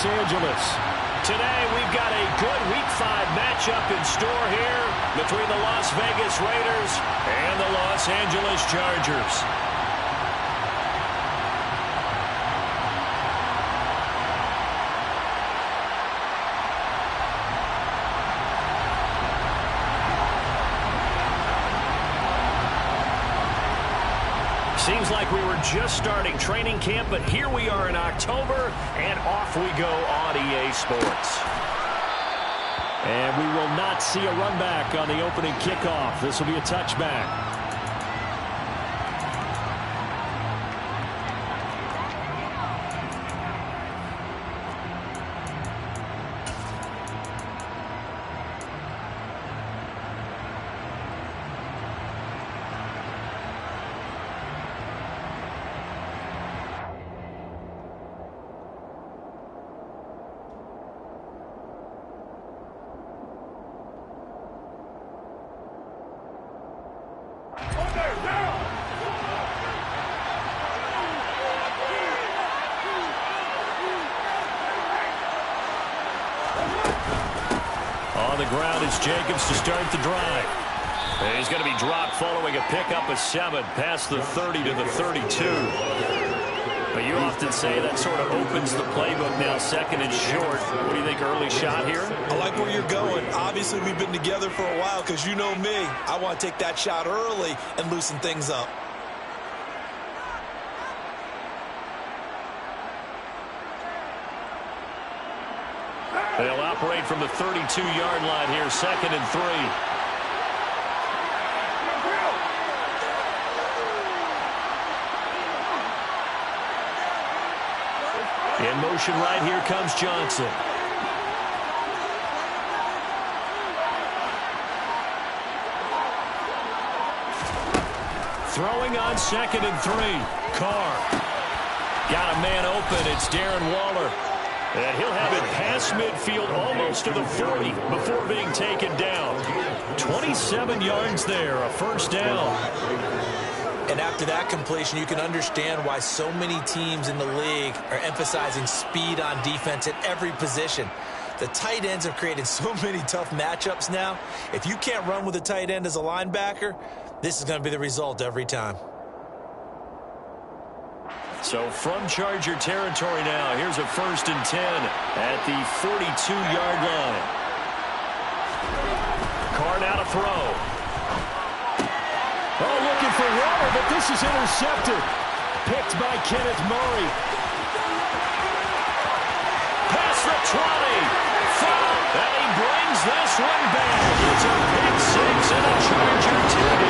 Los Angeles. Today, we've got a good Week 5 matchup in store here between the Las Vegas Raiders and the Los Angeles Chargers. Seems like we were just starting training camp, but here we are in October, and off we go on EA Sports. And we will not see a run back on the opening kickoff. This will be a touchback. On the ground is Jacobs to start the drive. And he's going to be dropped following a pickup of 7 past the 30 to the 32. But you often say that sort of opens the playbook now, second and short. What do you think, early shot here? I like where you're going. Obviously, we've been together for a while because you know me. I want to take that shot early and loosen things up. They'll operate from the 32-yard line here, second and 3. In motion right here comes Johnson. Throwing on second and 3. Carr. Got a man open. It's Darren Waller. And he'll have it past midfield almost to the 40 before being taken down. 27 yards there, a first down. And after that completion, you can understand why so many teams in the league are emphasizing speed on defense at every position. The tight ends have created so many tough matchups now. If you can't run with a tight end as a linebacker, this is going to be the result every time. So from Charger territory now, here's a first and 10 at the 42-yard line. Carr now to throw. Oh, looking for Waller, but this is intercepted. Picked by Kenneth Murray. Past the 20. And he brings this one back. It's a pick 6 and a Charger TD.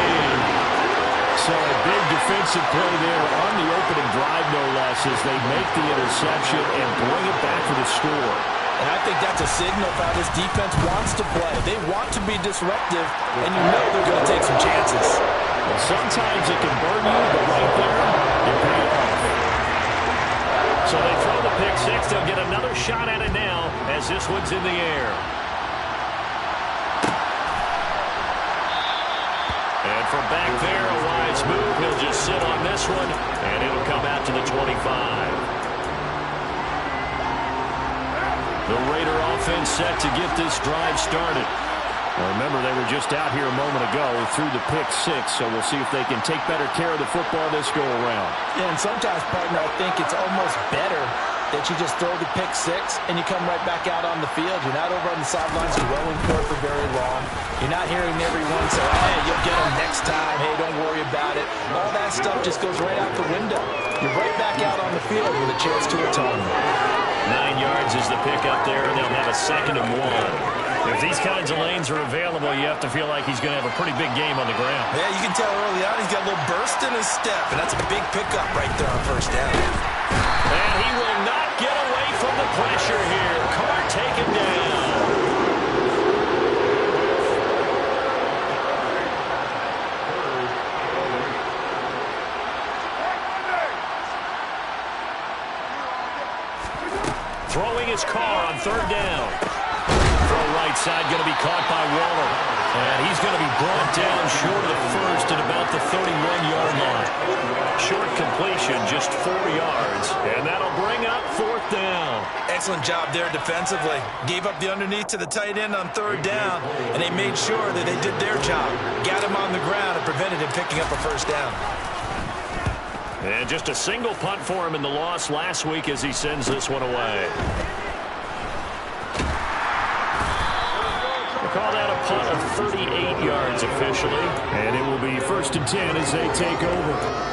So a big defensive play there on the opening drive, no less, as they make the interception and bring it back for the score. And I think that's a signal of how this defense wants to play. They want to be disruptive, and you know they're going to take some chances. Well, sometimes it can burn you, but right there, you pay it off. So they throw the pick 6. They'll get another shot at it now as this one's in the air. And from back there, a wise move. He'll just sit on this one, and it'll come out to the 25. The Raider offense set to get this drive started. Well, remember, they were just out here a moment ago through the pick 6, so we'll see if they can take better care of the football this go-around. Yeah, and sometimes, partner, I think it's almost better that you just throw the pick 6 and you come right back out on the field. You're not over on the sidelines dwelling for it for very long. You're not hearing everyone say, hey, you'll get them next time. Hey, don't worry about it. All that stuff just goes right out the window. You're right back out on the field with a chance to atone. 9 yards is the pickup there, and they'll have a second and 1. If these kinds of lanes are available, you have to feel like he's going to have a pretty big game on the ground. Yeah, you can tell early on he's got a little burst in his step, and that's a big pickup right there on first down. And he will not get away from the pressure here. Carr taken down. Throwing his Carr on third down. Throw right side going to be caught by Waller. And he's going to be brought down short of the first at about the 31-yard line. Short completion, just 4 yards. And that'll bring up 4th down. Excellent job there defensively. Gave up the underneath to the tight end on 3rd down, and they made sure that they did their job. Got him on the ground and prevented him picking up a 1st down. And just a single punt for him in the loss last week as he sends this one away. We'll call that a punt of 38 yards officially. And it will be 1st and 10 as they take over.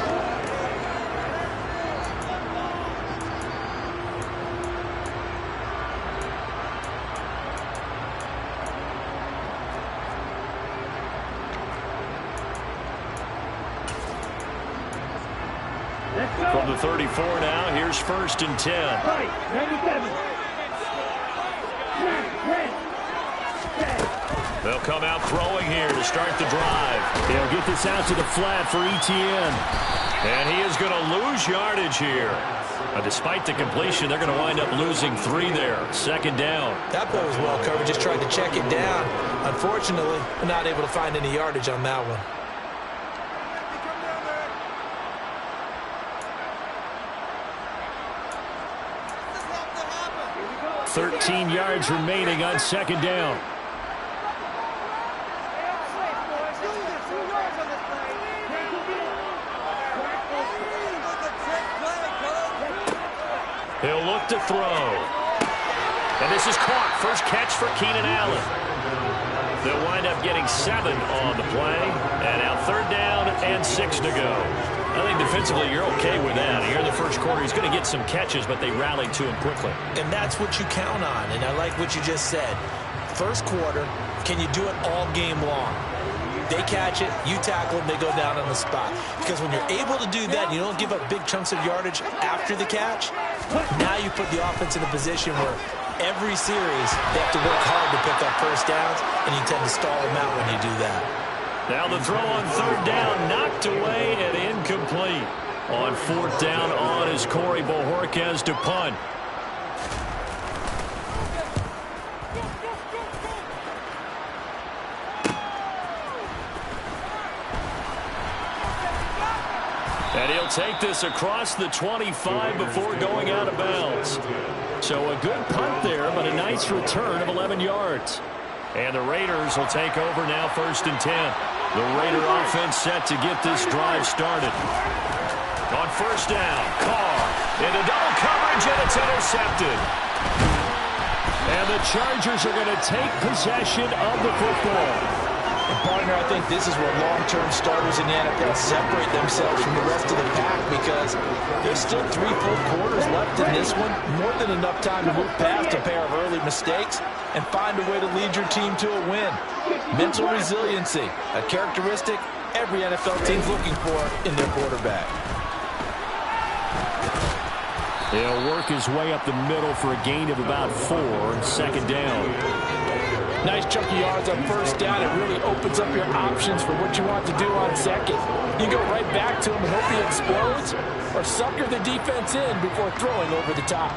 From the 34 now, here's 1st and 10. They'll come out throwing here to start the drive. They'll get this out to the flat for Etienne. And he is going to lose yardage here. Despite the completion, they're going to wind up losing 3 there. 2nd down. That play was well covered. Just tried to check it down. Unfortunately, we're not able to find any yardage on that one. 13 yards remaining on 2nd down. He'll look to throw. And this is caught. First catch for Keenan Allen. They'll wind up getting 7 on the play. And now 3rd down and 6 to go. I think defensively you're okay with that. Here in the first quarter, he's going to get some catches, but they rallied to him quickly. And that's what you count on. And I like what you just said. First quarter, can you do it all game long? They catch it, you tackle them, they go down on the spot. Because when you're able to do that, you don't give up big chunks of yardage after the catch. Now you put the offense in a position where every series they have to work hard to pick up 1st downs, and you tend to stall them out when you do that. Now the throw on 3rd down, knocked away and incomplete. On 4th down on is Corey Bojorquez to punt. And he'll take this across the 25 before going out of bounds. So a good punt there, but a nice return of 11 yards. And the Raiders will take over now 1st and 10. The Raider offense set to get this drive started. On 1st down, Carr into double coverage, and it's intercepted. And the Chargers are going to take possession of the football. And partner, I think this is where long-term starters in the NFL separate themselves from the rest of the pack, because there's still 3 full quarters left in this one. More than enough time to move past a pair of early mistakes and find a way to lead your team to a win. Mental resiliency, a characteristic every NFL team's looking for in their quarterback. He'll work his way up the middle for a gain of about 4, 2nd down. Nice chunky yards on 1st down. It really opens up your options for what you want to do on 2nd. You go right back to him and hope he explodes, or sucker the defense in before throwing over the top.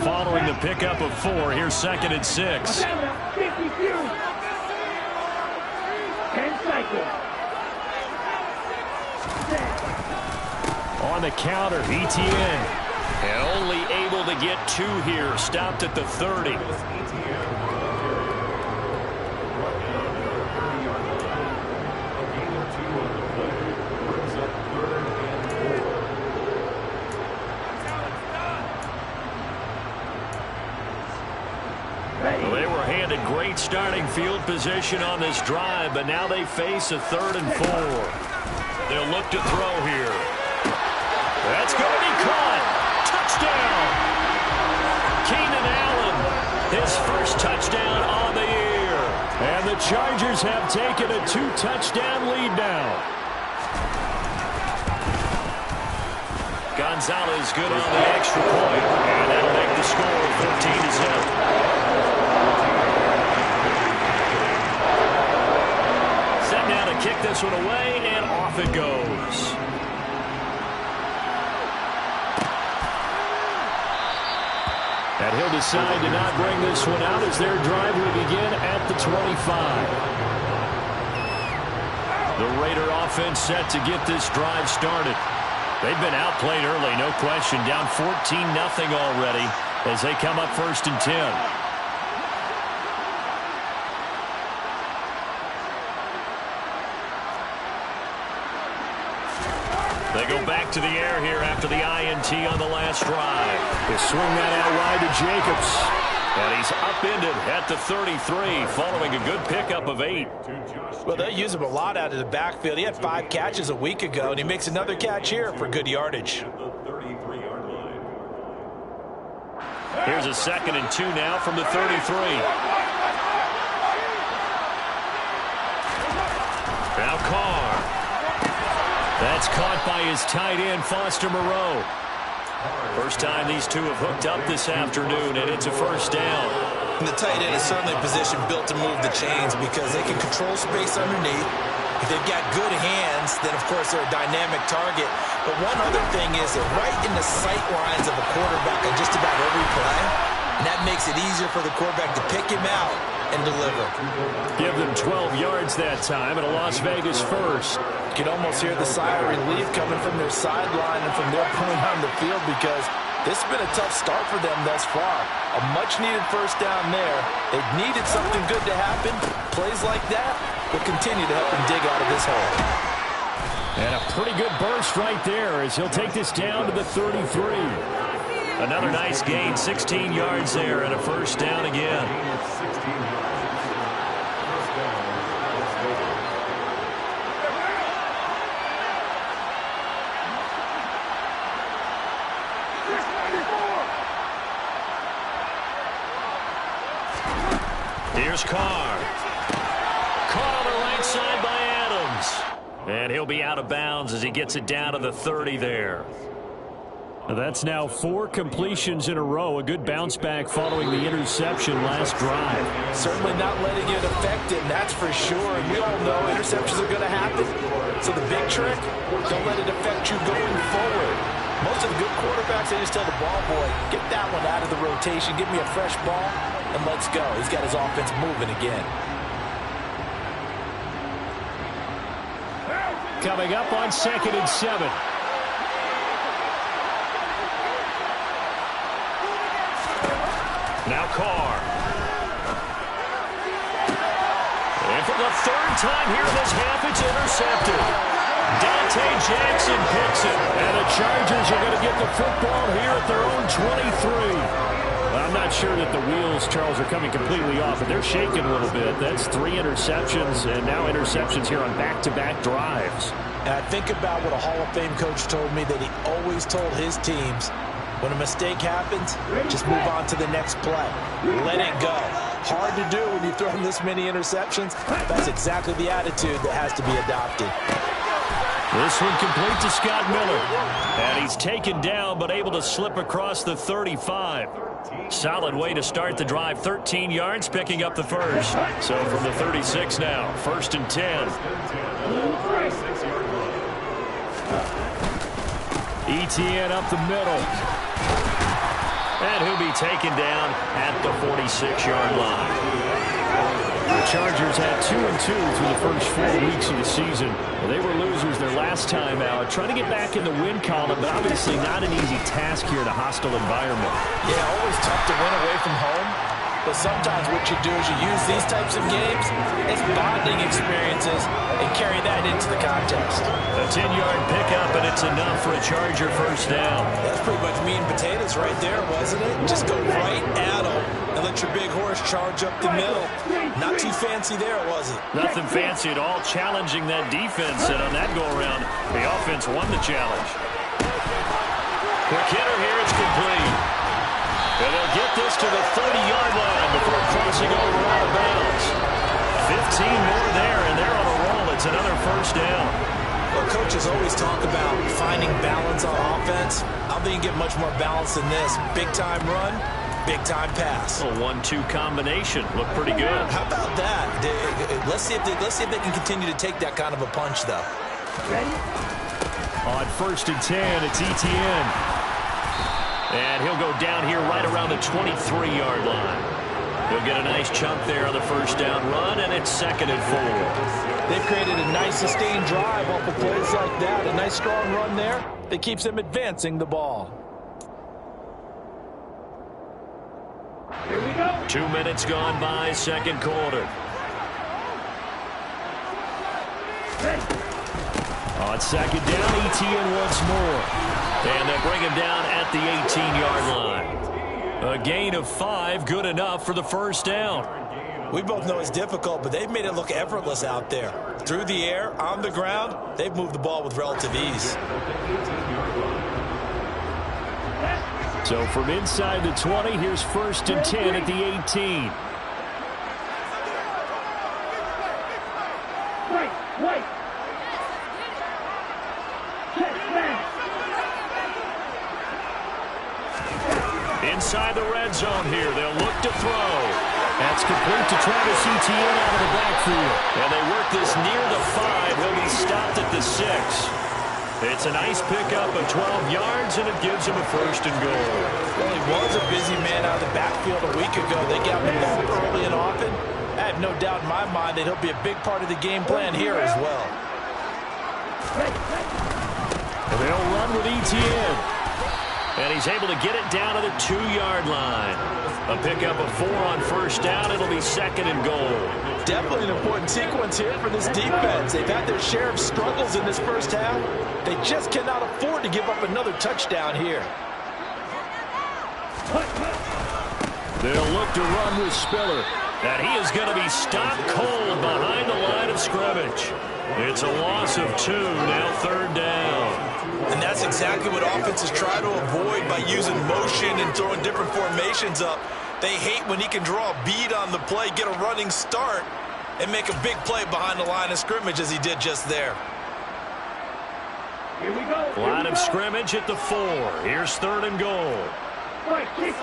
Following the pickup of 4, here's 2nd and 6. On the counter, Etienne. And only able to get 2 here. Stopped at the 30. Well, they were handed great starting field position on this drive, but now they face a 3rd and 4. They'll look to throw here. That's going to be caught. Touchdown! Keenan Allen, his first touchdown on the year. And the Chargers have taken a 2-touchdown lead now. Gonzalez good on the extra point, and that'll make the score 14-0. Set now to kick this one away, and off it goes. And he'll decide to not bring this one out as their drive will begin at the 25. The Raider offense set to get this drive started. They've been outplayed early, no question. Down 14-0 already as they come up 1st and 10. They go back to the air here after the INT on the last drive. They swing that out wide to Jacobs. And he's upended at the 33 following a good pickup of 8. Well, they'll use him a lot out of the backfield. He had 5 catches a week ago, and he makes another catch here for good yardage. Here's a 2nd and 2 now from the 33. Now Carr. That's caught by his tight end, Foster Moreau. First time these two have hooked up this afternoon, and it's a 1st down. And the tight end is certainly a position built to move the chains because they can control space underneath. If they've got good hands, then, of course, they're a dynamic target. But one other thing is they're right in the sight lines of a quarterback on just about every play, and that makes it easier for the quarterback to pick him out and deliver. Give them 12 yards that time and a Las Vegas first. You can almost hear the sigh of relief coming from their sideline and from their point on the field because this has been a tough start for them thus far. A much-needed 1st down there. They needed something good to happen. Plays like that will continue to help them dig out of this hole. And a pretty good burst right there as he'll take this down to the 33. Another nice gain, 16 yards there and a 1st down again. Here's Carr. Caught on the right side by Adams. And he'll be out of bounds as he gets it down to the 30 there. That's now 4 completions in a row. A good bounce back following the interception last drive. Certainly not letting it affect him, that's for sure. And we all know interceptions are going to happen. So the big trick, don't let it affect you going forward. Most of the good quarterbacks, they just tell the ball boy, get that one out of the rotation, give me a fresh ball, and let's go. He's got his offense moving again. Coming up on 2nd and 7. Now Carr. And for the 3rd time here this half, it's intercepted. Dante Jackson picks it. And the Chargers are going to get the football here at their own 23. Well, I'm not sure that the wheels, Charles, are coming completely off, but they're shaking a little bit. That's 3 interceptions, and now interceptions here on back-to-back drives. And I think about what a Hall of Fame coach told me that he always told his teams, when a mistake happens, just move on to the next play. Let it go. Hard to do when you've thrown this many interceptions. That's exactly the attitude that has to be adopted. This one complete to Scott Miller. And he's taken down but able to slip across the 35. Solid way to start the drive. 13 yards, picking up the 1st. So from the 36 now, 1st and 10. ETN up the middle. And he'll be taken down at the 46-yard line. The Chargers had 2-2 through the first 4 weeks of the season. They were losers their last time out. Trying to get back in the win column, but obviously not an easy task here in a hostile environment. Yeah, always tough to win away from home. But sometimes what you do is you use these types of games as bonding experiences and carry that into the contest. A 10-yard pickup, and it's enough for a Charger 1st down. That's pretty much meat and potatoes right there, wasn't it? Just go right at them and let your big horse charge up the middle. Not too fancy there, was it? Nothing fancy at all, challenging that defense, and on that go-around, the offense won the challenge. Quick hitter here, it's complete. And they'll get this to the 30-yard line before crossing over out of bounds. 15 more there, and they're on a roll. It's another 1st down. Well, coaches always talk about finding balance on offense. I don't think you get much more balance than this. Big-time run, big-time pass. A 1-2 combination. Looked pretty good. How about that? Let's see if they can continue to take that kind of a punch, though. On 1st and 10, it's ETN. And he'll go down here right around the 23-yard line. He'll get a nice chunk there on the first down run, and it's 2nd and 4. They've created a nice sustained drive off of plays like that. A nice strong run there that keeps them advancing the ball. Here we go. 2 minutes gone by, 2nd quarter. On 2nd down, Etienne once more. And they'll bring him down at the 18-yard line. A gain of 5, good enough for the first down. We both know it's difficult, but they've made it look effortless out there. Through the air, on the ground, they've moved the ball with relative ease. So from inside the 20, here's 1st and 10 at the 18. Wait. Inside the red zone here, they'll look to throw. That's complete to Travis Etienne out of the backfield. And they work this near the 5. He'll be stopped at the 6. It's a nice pickup of 12 yards, and it gives him a 1st and goal. Well, he was a busy man out of the backfield a week ago. They got him the ball early and often. I have no doubt in my mind that he'll be a big part of the game plan here as well. And they'll run with Etienne. And he's able to get it down to the 2-yard line. A pickup of 4 on first down. It'll be 2nd and goal. Definitely an important sequence here for this defense. They've had their share of struggles in this first half. They just cannot afford to give up another touchdown here. They'll look to run with Spiller. And he is going to be stopped cold behind the line of scrimmage. It's a loss of 2, now 3rd down. And that's exactly what offenses try to avoid by using motion and throwing different formations up. They hate when he can draw a bead on the play, get a running start, and make a big play behind the line of scrimmage as he did just there. Here we go. Line of scrimmage at the 4. Here's 3rd and goal. Right, kick.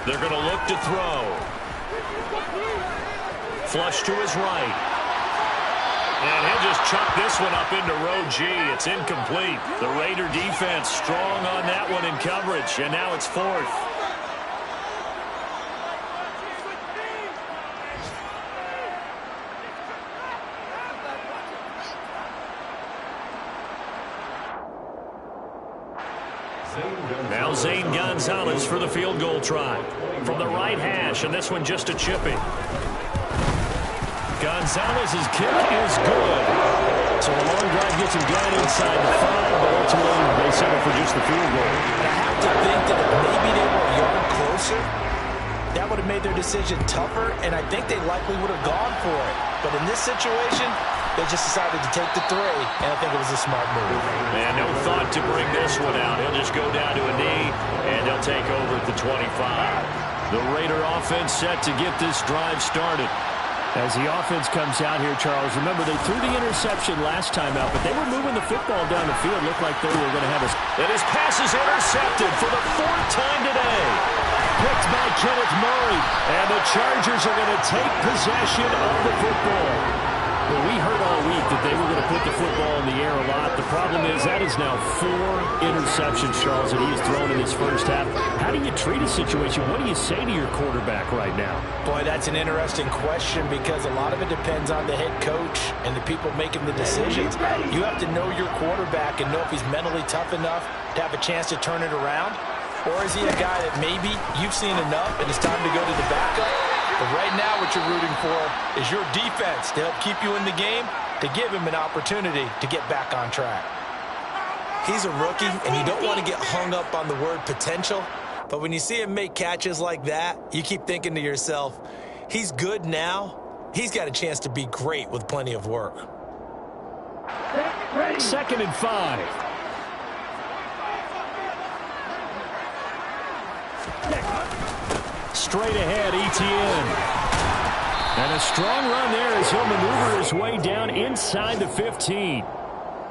They're going to look to throw. Flush to his right. And he'll just chuck this one up into row G. It's incomplete. The Raider defense strong on that one in coverage, and now it's 4th. Now Zane Gonzalez for the field goal try. From the right hash, and this one just a chipping. Gonzalez's kick is good. So a long drive gets him down inside the 5, but ultimately they settle for just the field goal. I have to think that if maybe they were a yard closer, that would have made their decision tougher, and I think they likely would have gone for it. But in this situation, they just decided to take the 3, and I think it was a smart move. And no thought to bring this one out. He'll just go down to a knee, and they'll take over at the 25. The Raider offense set to get this drive started. As the offense comes out here, Charles, remember they threw the interception last time out, but they were moving the football down the field. Looked like they were going to have a... And his pass is intercepted for the 4th time today. Picked by Kenneth Murray, and the Chargers are going to take possession of the football. Well, we heard all week that they were going to put the football in the air a lot. The problem is that is now 4 interceptions, Charles, that he has thrown in this first half. How do you treat a situation? What do you say to your quarterback right now? Boy, that's an interesting question because a lot of it depends on the head coach and the people making the decisions. You have to know your quarterback and know if he's mentally tough enough to have a chance to turn it around. Or is he a guy that maybe you've seen enough and it's time to go to the backup? But right now what you're rooting for is your defense to help keep you in the game, to give him an opportunity to get back on track. He's a rookie, and you don't want to get hung up on the word potential. But when you see him make catches like that, you keep thinking to yourself, he's good now. He's got a chance to be great with plenty of work. 2nd and 5. Straight ahead, Etienne. And a strong run there as he'll maneuver his way down inside the 15.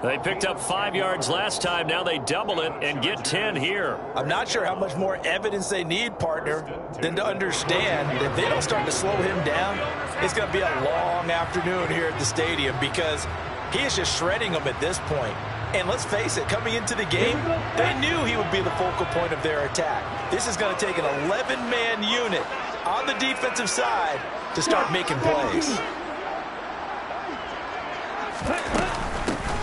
They picked up 5 yards last time. Now they double it and get 10 here. I'm not sure how much more evidence they need, partner, than to understand that if they don't start to slow him down, it's going to be a long afternoon here at the stadium because he is just shredding them at this point. And let's face it, coming into the game, they knew he would be the focal point of their attack. This is going to take an 11-man unit on the defensive side to start making plays.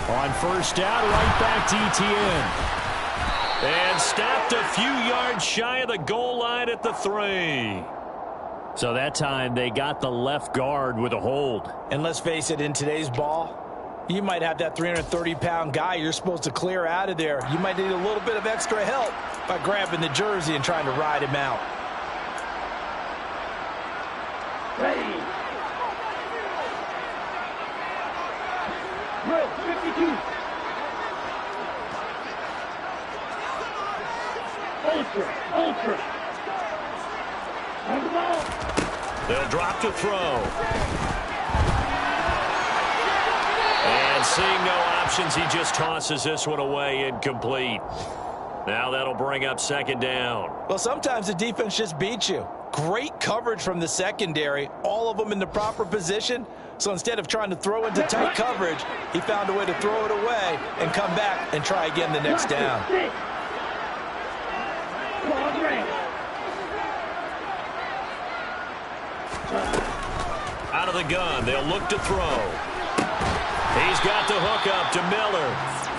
On first down, right back to Etienne. And stopped a few yards shy of the goal line at the 3. So that time they got the left guard with a hold. And let's face it, in today's ball, you might have that 330-pound guy you're supposed to clear out of there. You might need a little bit of extra help by grabbing the jersey and trying to ride him out. Ready. Drill 52. Ultra. On the ball. They'll drop to throw. And seeing no options, he just tosses this one away incomplete. Now that'll bring up second down. Well, sometimes the defense just beats you. Great coverage from the secondary, all of them in the proper position. So instead of trying to throw into tight coverage, he found a way to throw it away and come back and try again the next down. Out of the gun, they'll look to throw. He's got the hook up to Miller.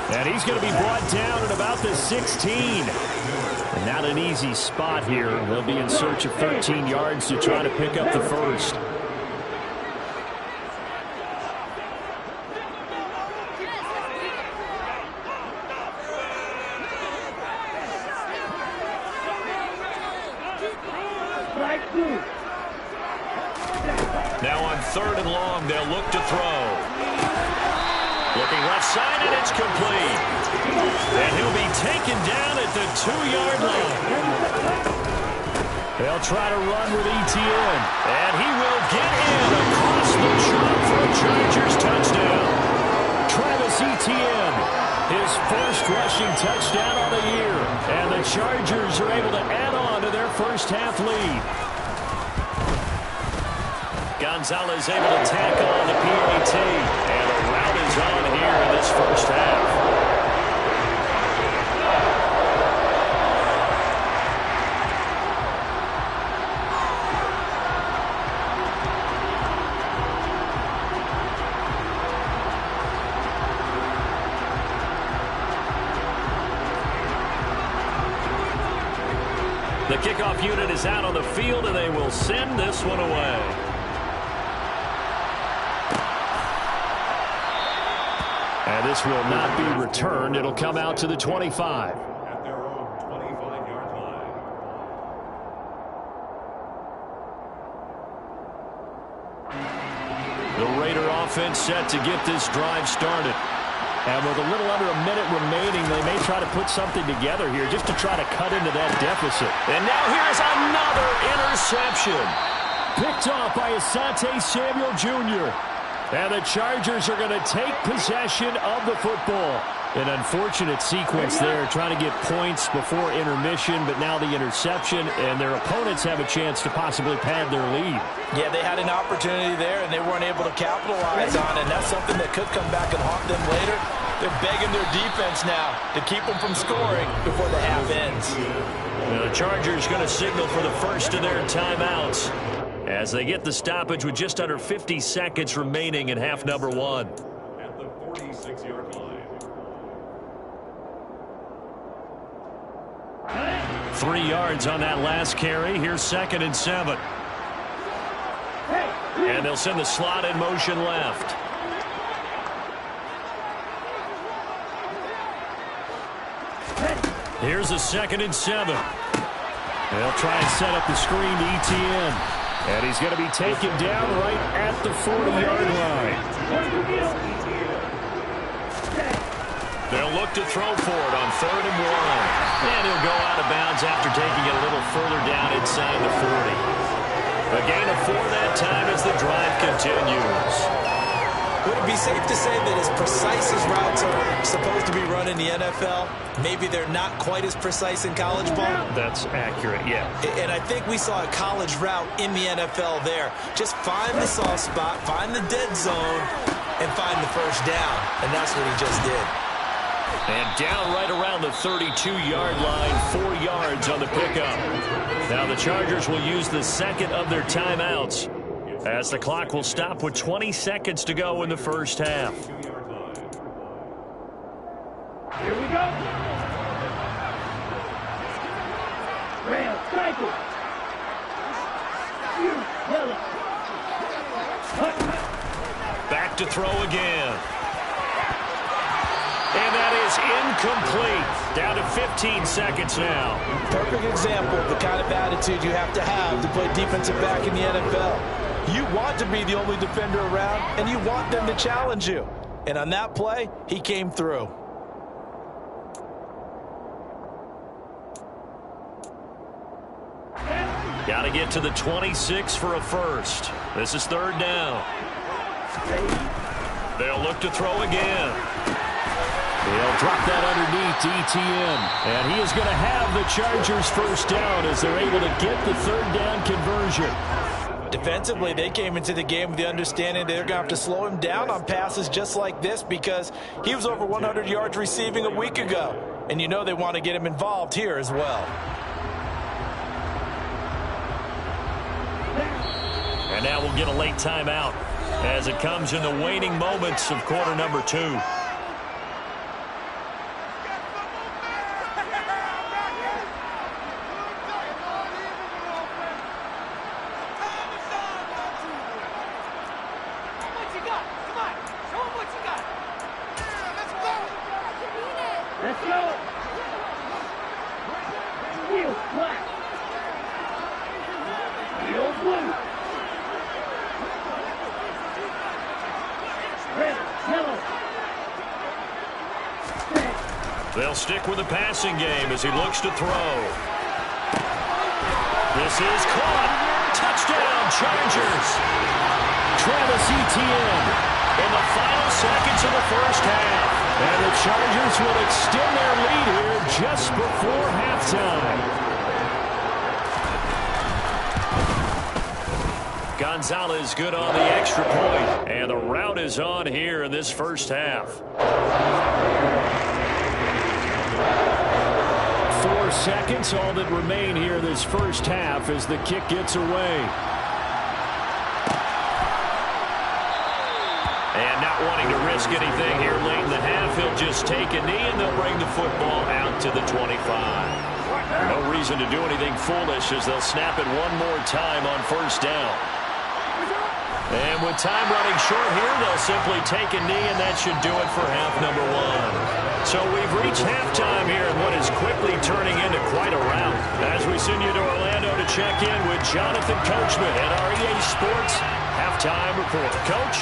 And he's going to be brought down at about the 16. And not an easy spot here. They'll be in search of 13 yards to try to pick up the first. Now on 3rd and long, they'll look to throw. Looking left side, and it's complete. And he'll be taken down at the 2-yard line. They'll try to run with Etienne. And he will get in across the chalk for a Chargers touchdown. Travis Etienne, his first rushing touchdown on the year. And the Chargers are able to add on to their first half lead. Gonzalez able to tackle on the PAT. And the rout is on here in this first half. The kickoff unit is out on the field, and they will send this one away. And this will not be returned. It'll come out to the 25. At their own 25-yard line. The Raider offense set to get this drive started. And with a little under a minute remaining, they may try to put something together here just to try to cut into that deficit. And now here's another interception. Picked off by Asante Samuel Jr. And the Chargers are going to take possession of the football. An unfortunate sequence there, trying to get points before intermission, but now the interception, and their opponents have a chance to possibly pad their lead. Yeah, they had an opportunity there, and they weren't able to capitalize on it, and that's something that could come back and haunt them later. They're begging their defense now to keep them from scoring before the half ends. Now the Chargers going to signal for the first of their timeouts as they get the stoppage with just under 50 seconds remaining in half number 1. At the 46-yard line. 3 yards on that last carry. Here's 2nd and 7. And they'll send the slot in motion left. Here's a 2nd and 7. They'll try and set up the screen to Etienne. And he's going to be taken down right at the 40-yard line. They'll look to throw for it on 3rd and 1. And he'll go out of bounds after taking it a little further down inside the 40. A gain of 4 that time as the drive continues. Would it be safe to say that as precise as routes are supposed to be run in the NFL, maybe they're not quite as precise in college ball? That's accurate, yeah. And I think we saw a college route in the NFL there. Just find the soft spot, find the dead zone, and find the first down. And that's what he just did. And down right around the 32-yard line, 4 yards on the pickup. Now the Chargers will use the second of their timeouts, as the clock will stop with 20 seconds to go in the first half. Here we go. Ram, cycle. Yellow. Back to throw again. And that is incomplete. Down to 15 seconds now. Perfect example of the kind of attitude you have to play defensive back in the NFL. You want to be the only defender around, and you want them to challenge you. And on that play, he came through. Got to get to the 26 for a first. This is third down. They'll look to throw again. They'll drop that underneath to ETN. And he is going to have the Chargers first down as they're able to get the third down conversion. Defensively, they came into the game with the understanding they're going to have to slow him down on passes just like this because he was over 100 yards receiving a week ago. And you know they want to get him involved here as well. And now we'll get a late timeout as it comes in the waning moments of quarter number 2. Let's go. Field black. Field blue. Red, yellow. They'll stick with the passing game as he looks to throw. This is caught. Touchdown, Chargers. Travis Etienne In the final seconds of the first half. And the Chargers will extend their lead here just before halftime. Gonzalez good on the extra point. And the route is on here in this first half. 4 seconds, all that remain here this first half as the kick gets away. And not wanting to risk anything here late in the half, he'll just take a knee and they'll bring the football out to the 25. No reason to do anything foolish as they'll snap it one more time on first down. And with time running short here, they'll simply take a knee, and that should do it for half number 1. So we've reached halftime here in what is quickly turning into quite a rout. As we send you to Orlando to check in with Jonathan Coachman at our EA Sports Halftime Report. Coach?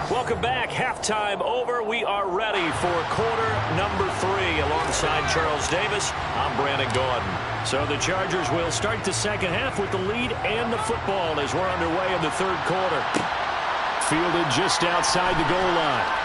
Welcome back. Halftime over. We are ready for quarter number 3. Alongside Charles Davis, I'm Brandon Gaudin. So the Chargers will start the second half with the lead and the football as we're underway in the third quarter. Fielded just outside the goal line.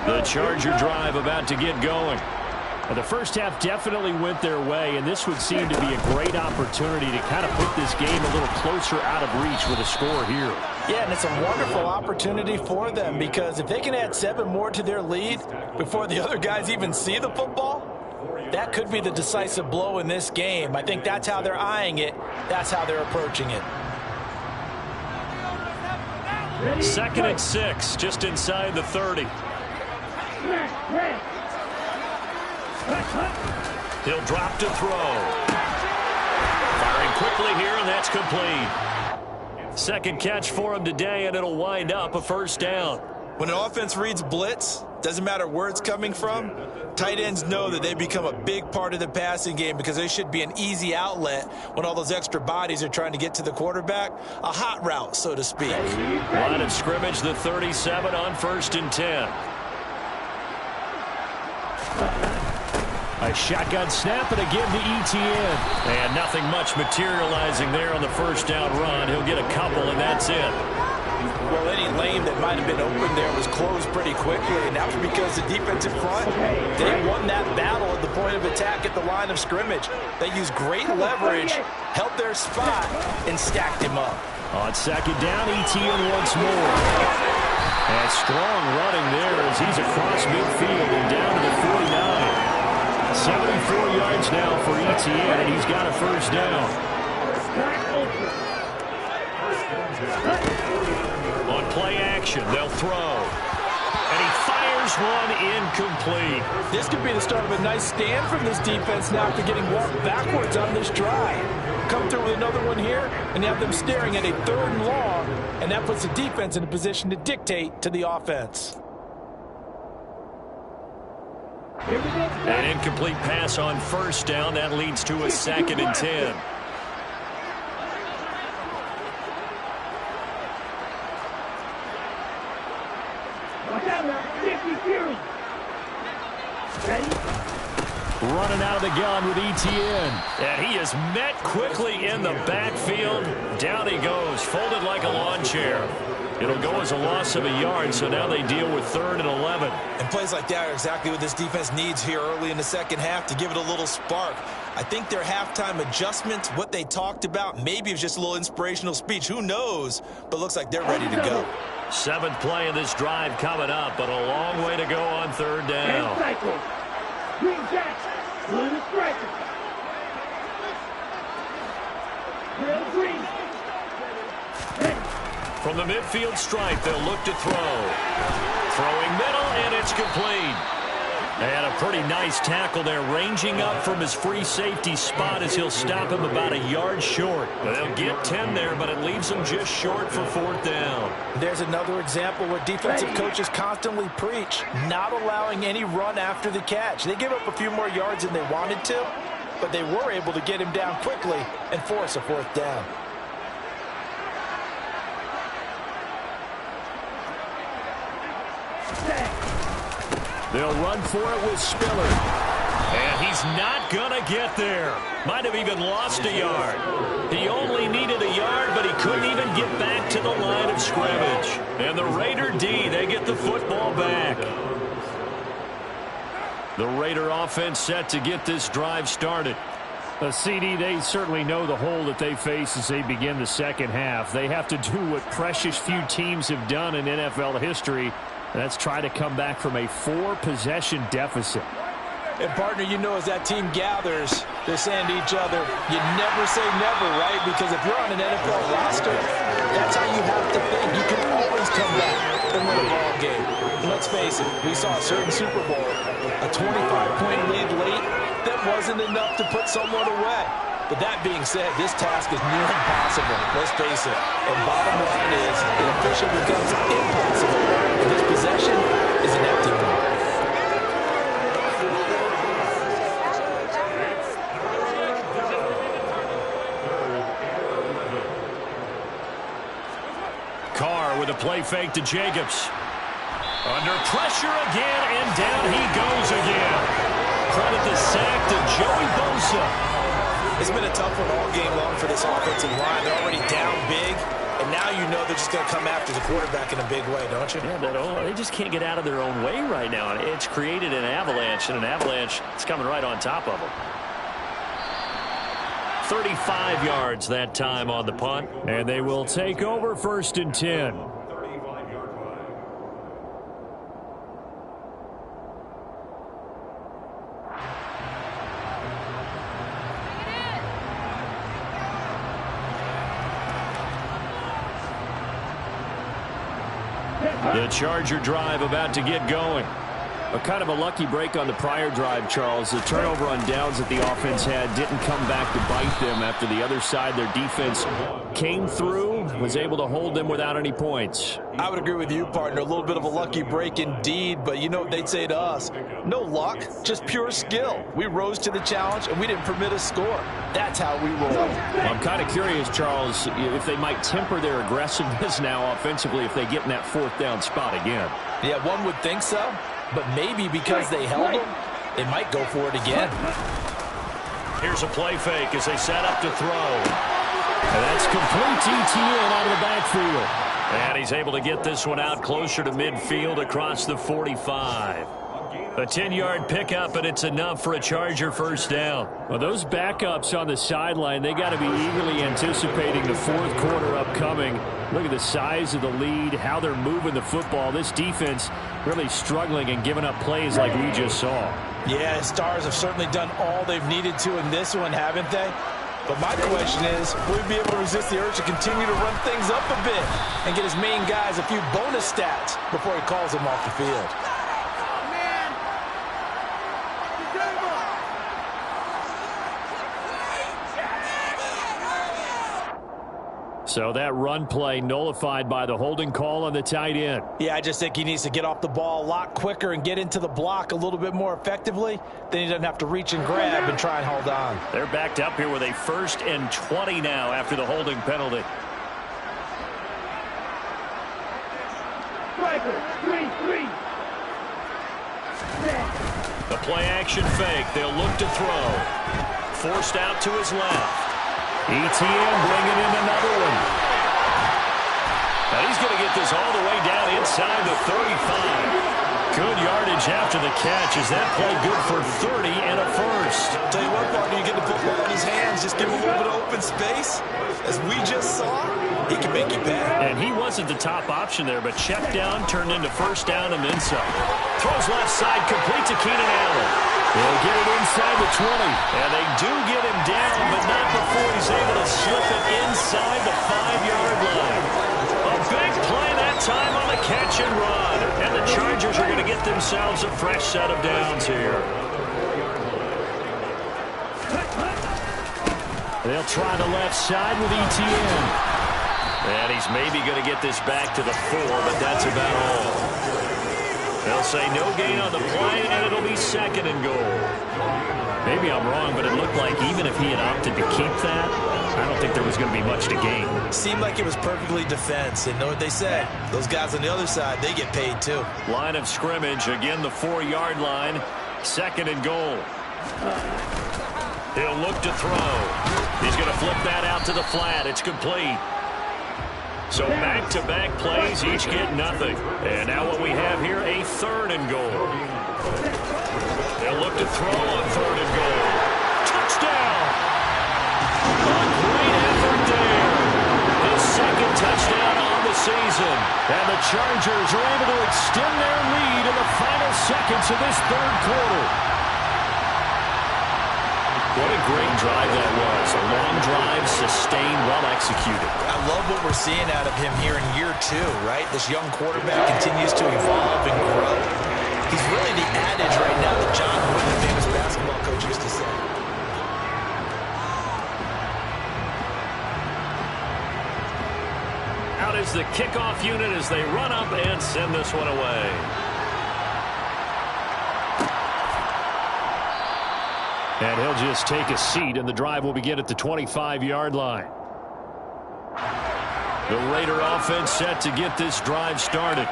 The Charger drive about to get going. Well, the first half definitely went their way, and this would seem to be a great opportunity to kind of put this game a little closer out of reach with a score here. Yeah, and it's a wonderful opportunity for them because if they can add 7 more to their lead before the other guys even see the football, that could be the decisive blow in this game. I think that's how they're eyeing it. That's how they're approaching it. 2nd and 6, just inside the 30. He'll drop to throw. Firing quickly here, and that's complete. Second catch for him today, and it'll wind up a first down. When an offense reads blitz, Doesn't matter where it's coming from. Tight ends know that they become a big part of the passing game because they should be an easy outlet when all those extra bodies are trying to get to the quarterback. A hot route, so to speak. Line of scrimmage, the 37 on 1st and 10. A shotgun snap and again to Etienne. And nothing much materializing there on the first down run. He'll get a couple, and that's it. Well, any lane that might have been open there was closed pretty quickly, and that was because the defensive front, they won that battle at the point of attack at the line of scrimmage. They used great leverage, held their spot, and stacked him up. On 2nd down, Etienne once more. And strong running there as he's across midfield and down to the 49. 74 yards now for Etienne, and he's got a first down. On play action, they'll throw. And he fires one incomplete. This could be the start of a nice stand from this defense now after getting walked backwards on this drive. Come through with another one here, and have them staring at a 3rd and long, and that puts the defense in a position to dictate to the offense. An incomplete pass on 1st down. That leads to a 2nd and 10. Watch out now. 50 Fury. Ready? Running out of the gun with Etienne. And he is met quickly in the backfield. Down he goes, folded like a lawn chair. It'll go as a loss of a yard, so now they deal with 3rd and 11. And plays like that are exactly what this defense needs here early in the second half to give it a little spark. I think their halftime adjustment, what they talked about, maybe it was just a little inspirational speech. Who knows? But looks like they're ready to go. 7th play of this drive coming up, but a long way to go on 3rd down. Cycle. Green Jack. Blue the striker. Real green. From the midfield stripe, they'll look to throw. Throwing middle, and it's complete. And a pretty nice tackle there, ranging up from his free safety spot as he'll stop him about a yard short. They'll get 10 there, but it leaves them just short for 4th down. There's another example where defensive coaches constantly preach, not allowing any run after the catch. They give up a few more yards than they wanted to, but they were able to get him down quickly and force a 4th down. They'll run for it with Spiller. And he's not going to get there. Might have even lost a yard. He only needed a yard, but he couldn't even get back to the line of scrimmage. And the Raider D, they get the football back. The Raider offense set to get this drive started. CD, they certainly know the hole that they face as they begin the second half. They have to do what precious few teams have done in NFL history. That's try to come back from a 4-possession deficit. And, partner, you know as that team gathers, they're saying to each other, you never say never, right? Because if you're on an NFL roster, that's how you have to think. You can always come back and win a ball game. And let's face it, we saw a certain Super Bowl, a 25-point lead late, that wasn't enough to put someone away. But that being said, this task is near impossible. Let's face it. And bottom line is, it officially becomes impossible. And this possession is an empty one. Carr with a play fake to Jacobs. Under pressure again, and down he goes again. Credit the sack to Joey Bosa. It's been a tough one all game long for this offensive line. They're already down big, and now you know they're just going to come after the quarterback in a big way, don't you? Yeah, they just can't get out of their own way right now. It's created an avalanche, and an avalanche is coming right on top of them. 35 yards that time on the punt. And they will take over 1st and 10. The Charger drive about to get going. Kind of a lucky break on the prior drive, Charles. The turnover on downs that the offense had didn't come back to bite them after the other side. Their defense came through, was able to hold them without any points. I would agree with you, partner. A little bit of a lucky break indeed, but you know what they'd say to us? No luck, just pure skill. We rose to the challenge, and we didn't permit a score. That's how we roll. Well, I'm kind of curious, Charles, if they might temper their aggressiveness now offensively if they get in that fourth down spot again. Yeah, one would think so. But maybe because they held him, they might go for it again. Here's a play fake as they set up to throw. And that's complete ETN out of the backfield. And he's able to get this one out closer to midfield across the 45. A 10-yard pickup, and it's enough for a Charger first down. Well, those backups on the sideline, they got to be eagerly anticipating the fourth quarter upcoming. Look at the size of the lead, how they're moving the football. This defense really struggling and giving up plays like we just saw. Yeah, Stars have certainly done all they've needed to in this one, haven't they? But my question is, will he be able to resist the urge to continue to run things up a bit and get his main guys a few bonus stats before he calls them off the field? So that run play nullified by the holding call on the tight end. Yeah, I just think he needs to get off the ball a lot quicker and get into the block a little bit more effectively. Then he doesn't have to reach and grab and try and hold on. They're backed up here with a 1st and 20 now after the holding penalty. The play action fake. They'll look to throw. Forced out to his left. ETN bringing in another one. Now he's going to get this all the way down inside the 35. Good yardage after the catch. Is that play good for 30 and a first? Tell you what, partner, you get the football in his hands, just give him a little bit of open space. As we just saw, he can make you pay. And he wasn't the top option there, but check down turned into first down and then some. Throws left side, complete to Keenan Allen. They'll get it inside the 20. And they do get him down, but not before he's able to slip it inside the 5-yard line. A big play that time on the catch and run. And the Chargers are going to get themselves a fresh set of downs here. They'll try the left side with ETN. And he's maybe going to get this back to the 4, but that's about all. They'll say no gain on the play, and it'll be 2nd and goal. Maybe I'm wrong, but it looked like even if he had opted to keep that, I don't think there was going to be much to gain. Seemed like it was perfectly defense. And know what they said? Those guys on the other side, they get paid too. Line of scrimmage, again the 4-yard line. 2nd and goal. He'll look to throw. He's going to flip that out to the flat. It's complete. So back-to-back plays, each get nothing. And now what we have here, a 3rd and goal. They'll look to throw on 3rd and goal. Touchdown! A great effort there. His 2nd touchdown on the season. And the Chargers are able to extend their lead in the final seconds of this 3rd quarter. What a great drive that was. A long drive, sustained, well executed. I love what we're seeing out of him here in year 2, right? This young quarterback continues to evolve and grow. He's really the adage right now that John Wooden, the famous basketball coach, used to say. Out is the kickoff unit as they run up and send this one away. And he'll just take a seat, and the drive will begin at the 25-yard line. The Raider offense set to get this drive started.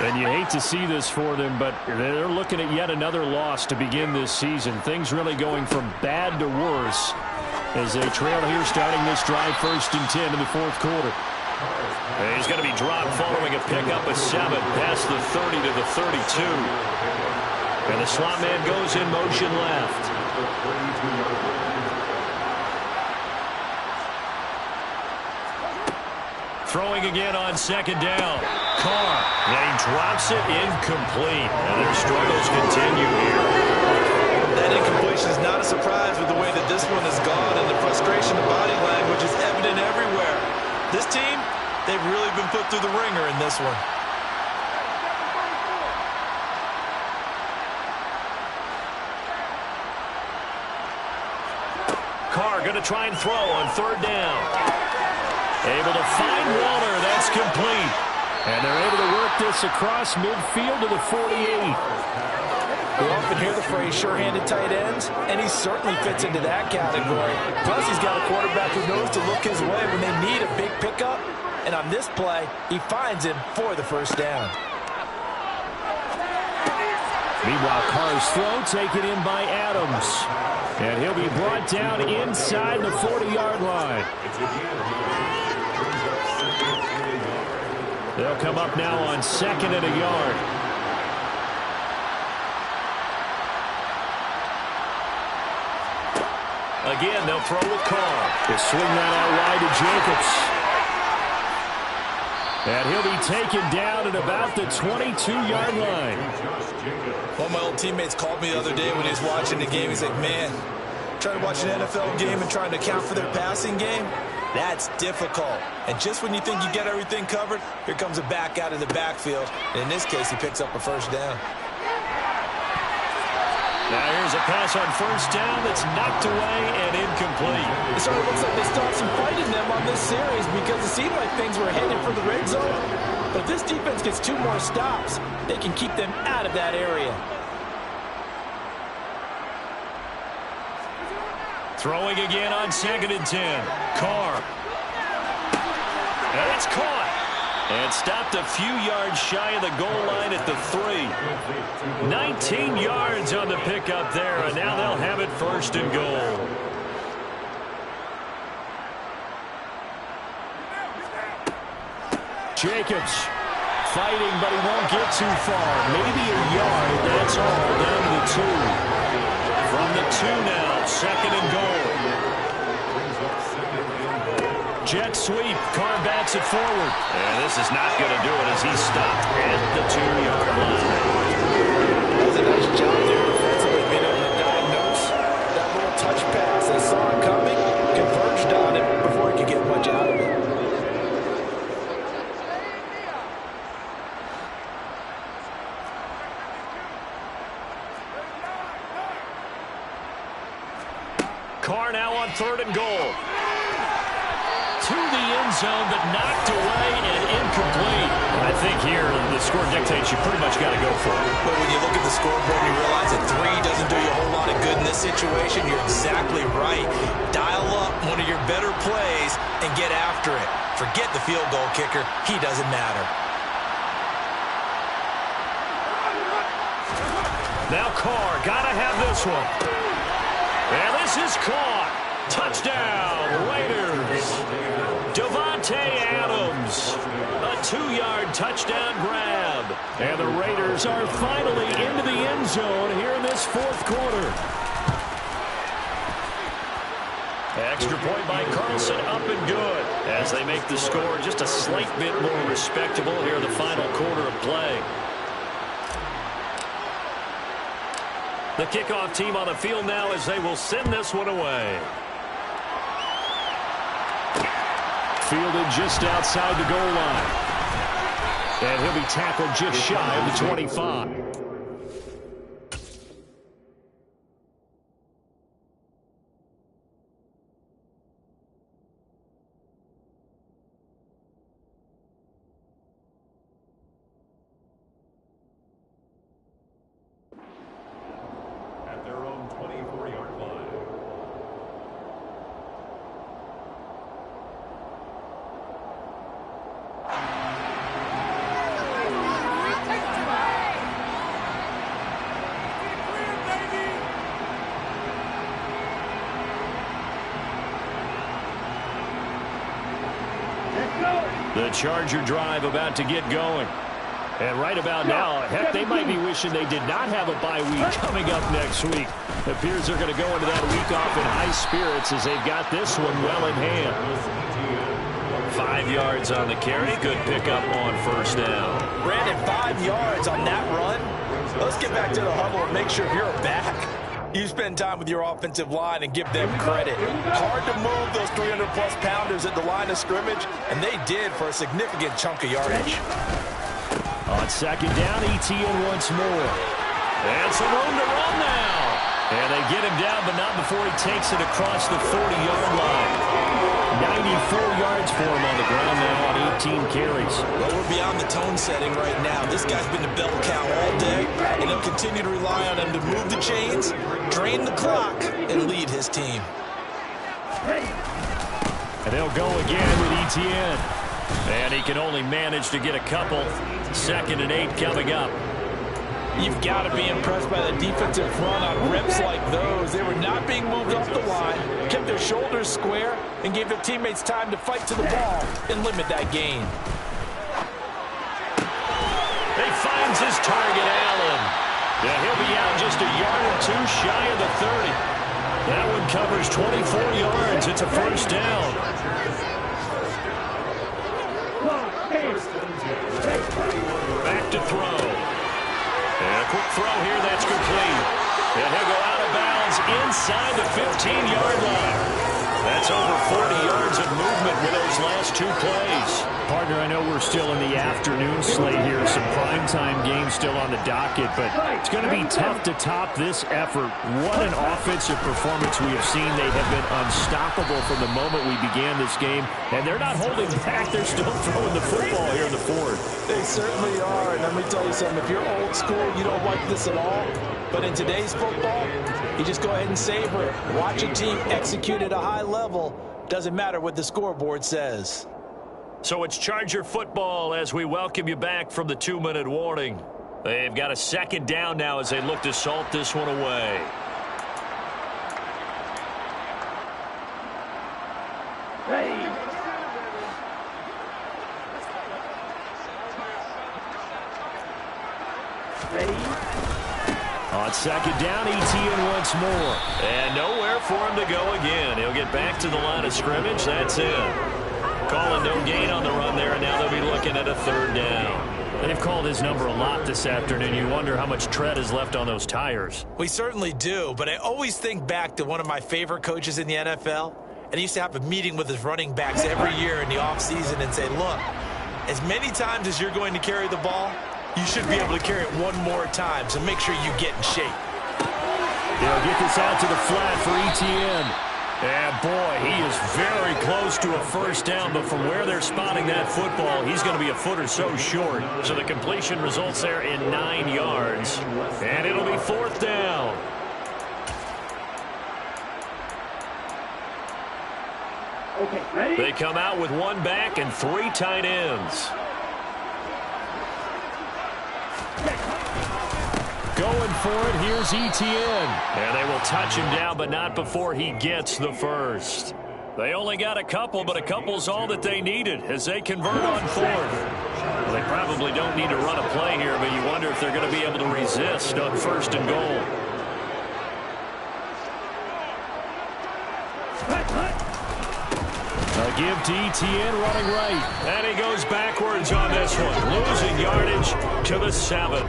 And you hate to see this for them, but they're looking at yet another loss to begin this season. Things really going from bad to worse as they trail here starting this drive 1st and 10 in the 4th quarter. And he's going to be dropped following a pickup of 7 past the 30 to the 32. And the slot man goes in motion left. Throwing again on 2nd down. Carr. And he drops it incomplete. And their struggles continue here. That incompletion is not a surprise with the way that this one has gone, and the frustration of body language is evident everywhere. This team, they've really been put through the ringer in this one. Carr going to try and throw on third down. Able to find Waller. That's complete. And they're able to work this across midfield to the 48. We often hear the phrase sure-handed tight ends, and he certainly fits into that category. Plus, he's got a quarterback who knows to look his way when they need a big pickup. And on this play, he finds him for the first down. Meanwhile, Carr's throw taken in by Adams. And he'll be brought down inside the 40-yard line. They'll come up now on 2nd and a yard. Again, they'll throw with Carr. They swing that out wide to Jacobs. And he'll be taken down at about the 22-yard line. One of my old teammates called me the other day when he was watching the game. He's like, man, trying to watch an NFL game and trying to account for their passing game, that's difficult. And just when you think you get everything covered, here comes a back out of the backfield. And in this case, he picks up a first down. Now here's a pass on first down that's knocked away and incomplete. It sort of looks like they still have some fight in them on this series because it seemed like things were headed for the red zone. But if this defense gets 2 more stops, they can keep them out of that area. Throwing again on 2nd and 10. Carr. And it's caught. And stopped a few yards shy of the goal line at the 3. 19 yards on the pickup there, and now they'll have it 1st and goal. Jacobs fighting, but he won't get too far. Maybe a yard, that's all, down to the 2. From the 2 now, 2nd and goal. Jet sweep. Carr bats it forward. And this is not going to do it as he's stopped at the 2-yard line. That was a nice job there defensively, being able to diagnose that little touch pass. They saw it coming, converged on it before he could get much out of it. Carr now on 3rd and goal. To the end zone, but knocked away and incomplete. I think here the score dictates you pretty much got to go for it. But when you look at the scoreboard and you realize that 3 doesn't do you a whole lot of good in this situation, you're exactly right. Dial up one of your better plays and get after it. Forget the field goal kicker. He doesn't matter. Now Carr, got to have this one. And this is caught. Touchdown, Raiders. Davante Adams. A 2-yard touchdown grab. And the Raiders are finally into the end zone here in this 4th quarter. Extra point by Carlson, up and good. As they make the score just a slight bit more respectable here in the final quarter of play. The kickoff team on the field now as they will send this one away. Fielded just outside the goal line. And he'll be tackled just shy of the 25. At their own 24-yard line. The Charger drive about to get going. And right about now, heck, they might be wishing they did not have a bye week coming up next week. It appears they're going to go into that week off in high spirits as they've got this one well in hand. 5 yards on the carry. Good pickup on first down. Brandon, 5 yards on that run. Let's get back to the huddle and make sure if you're a back, you spend time with your offensive line and give them credit. Hard to move those 300-plus pounders at the line of scrimmage, and they did for a significant chunk of yardage. On second down, ETN once more. And some room to run now. And they get him down, but not before he takes it across the 40-yard line. 94 yards for him on the ground now on 18 carries. Well, we're beyond the tone setting right now. This guy's been a bell cow all day, and he'll continue to rely on him to move the chains, drain the clock, and lead his team. And they'll go again with Etienne. And he can only manage to get a couple. 2nd and 8 coming up. You've got to be impressed by the defensive front on rips like those. They were not being moved off the line, kept their shoulders square, and gave their teammates time to fight to the ball and limit that gain. He finds his target, Allen. Yeah, he'll be out just a yard or two shy of the 30. That one covers 24 yards. It's a first down. Back to throw. And a quick throw here, that's complete. And he'll go out of bounds inside the 15-yard line. That's over 40 yards of movement with those last 2 plays. Partner, I know we're still in the afternoon slate here. Some primetime games still on the docket, but it's going to be tough to top this effort. What an offensive performance we have seen. They have been unstoppable from the moment we began this game, and they're not holding back. They're still throwing the football here in the fourth. They certainly are, and let me tell you something. If you're old school, you don't like this at all. But in today's football, you just go ahead and savor it. Watch a team execute at a high level. Doesn't matter what the scoreboard says. So it's Charger football as we welcome you back from the 2-minute warning. They've got a 2nd down now as they look to salt this one away. On 2nd down, Etienne once more. And nowhere for him to go again. He'll get back to the line of scrimmage. That's it. Calling no gain on the run there, and now they'll be looking at a 3rd down. They've called his number a lot this afternoon. You wonder how much tread is left on those tires. We certainly do, but I always think back to one of my favorite coaches in the NFL, and he used to have a meeting with his running backs every year in the offseason and say, look, as many times as you're going to carry the ball, you should be able to carry it one more time, so make sure you get in shape. They'll get this out to the flat for Etienne. And boy, he is very close to a first down, but from where they're spotting that football, he's going to be a foot or so short. So the completion results there in 9 yards. And it'll be 4th down. Okay, ready? They come out with 1 back and 3 tight ends. Going for it, here's Etienne. And they will touch him down, but not before he gets the first. They only got a couple, but a couple's all that they needed as they convert on 4th. Well, they probably don't need to run a play here, but you wonder if they're going to be able to resist on 1st and goal. A give to Etienne running right. And he goes backwards on this one, losing yardage to the 7.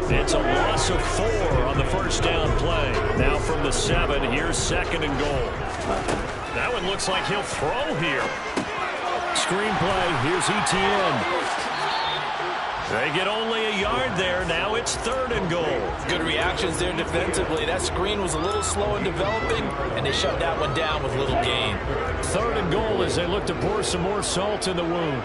It's a loss of 4 on the first down play. Now from the 7, here's 2nd and goal. That one looks like he'll throw here. Screenplay, here's Etienne. They get only a yard there. Now it's 3rd and goal. Good reactions there defensively. That screen was a little slow in developing, and they shut that one down with little gain. 3rd and goal as they look to pour some more salt in the wound.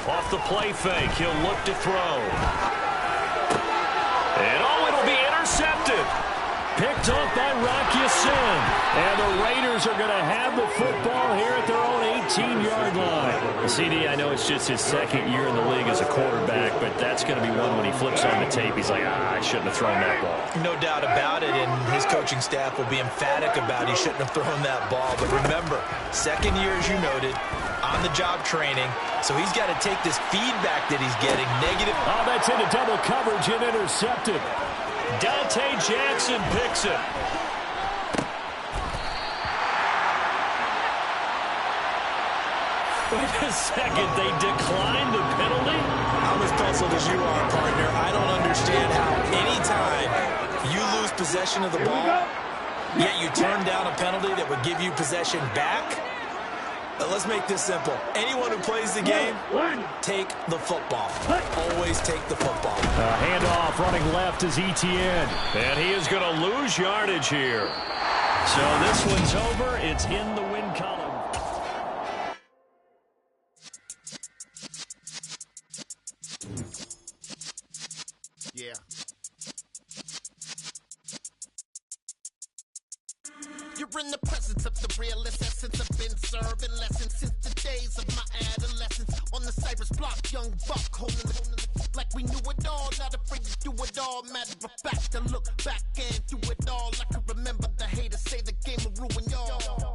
Off the play fake, he'll look to throw. And oh, it'll be intercepted. Picked off by Rock Ya-Sin. And the Raiders are going to have the football here at their own 18-yard line. CD, I know it's just his 2nd year in the league as a quarterback, but that's going to be one when he flips on the tape. He's like, I shouldn't have thrown that ball. No doubt about it, and his coaching staff will be emphatic about he shouldn't have thrown that ball. But remember, 2nd year, as you noted, on-the-job training, so he's got to take this feedback that he's getting negative. Oh, that's into double coverage and intercepted. Dante Jackson picks it. Wait a second, they declined the penalty? I'm as puzzled as you are, partner. I don't understand how any time you lose possession of the ball, yet you turn down a penalty that would give you possession back. Let's make this simple. Anyone who plays the game, take the football. Always take the football. Handoff running left is Etienne. And he is going to lose yardage here. So this one's over. It's in the win column. Yeah. You're in the presence of the realest essence. I've been serving lessons since the days of my adolescence. On the Cypress block, young buck holding the like we knew it all. Not afraid to do it all. Matter of fact, I look back and do it all. I can remember the haters say the game will ruin y'all.